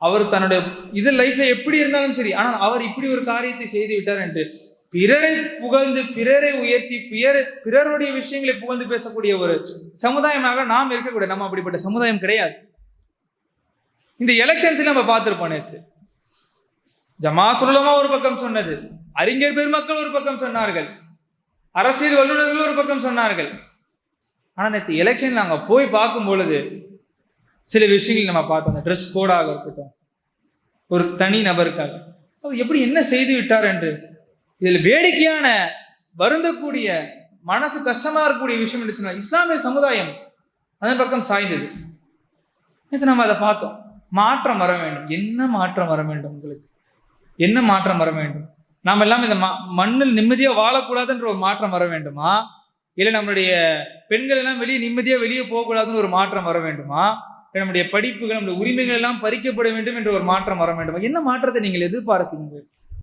அவர் தன்னுடைய இது லைஃப்ல எப்படி இருந்தாலும் சரி, ஆனால் அவர் இப்படி ஒரு காரியத்தை செய்து விட்டார் என்று பிறரை புகழ்ந்து, பிறரை உயர்த்தி, பிறருடைய விஷயங்களை புகழ்ந்து பேசக்கூடிய ஒரு சமுதாயமாக நாம் இருக்கக்கூடாது. நம்ம அப்படிப்பட்ட சமுதாயம் கிடையாது. இந்த எலெக்ஷன்ஸ்ல நம்ம பார்த்திருப்போம். நேற்று ஜமாத்துல் உலமா ஒரு பக்கம் சொன்னது, அறிஞர் பெருமக்கள் ஒரு பக்கம் சொன்னார்கள், அரசியல் வல்லுநர்கள் ஒரு பக்கம் சொன்னார்கள். ஆனா நேற்று எலெக்ஷன் நாங்க போய் பார்க்கும் பொழுது சில விஷயங்கள் நம்ம பார்த்தோம். அந்த ட்ரெஸ் கோடாக இருக்கட்டும், ஒரு தனி நபருக்காக அவர் எப்படி என்ன செய்து விட்டார் என்று, இதில் வேடிக்கையான வருந்தக்கூடிய மனசு கஷ்டமா இருக்கக்கூடிய விஷயம் என்று சொன்னால் இஸ்லாமிய சமுதாயம் அதன் பக்கம் சாய்ந்தது. நேற்று நம்ம அதை பார்த்தோம். மாற்றம் வர வேண்டும். என்ன மாற்றம் வர வேண்டும்? உங்களுக்கு என்ன மாற்றம் வர வேண்டும்? நாம் எல்லாம் இந்த மண்ணில் நிம்மதியாக வாழக்கூடாதுன்ற ஒரு மாற்றம் வர வேண்டுமா? இல்லை நம்மளுடைய பெண்கள் எல்லாம் நிம்மதியாக போகக்கூடாதுன்னு ஒரு மாற்றம் வர வேண்டுமா? நம்முடைய படிப்புகள், நம்முடைய உரிமைகள் எல்லாம் பறிக்கப்பட வேண்டும் என்ற ஒரு மாற்றம் வர வேண்டுமா? என்ன மாற்றத்தை நீங்கள் எதிர்பார்க்கிறீங்க?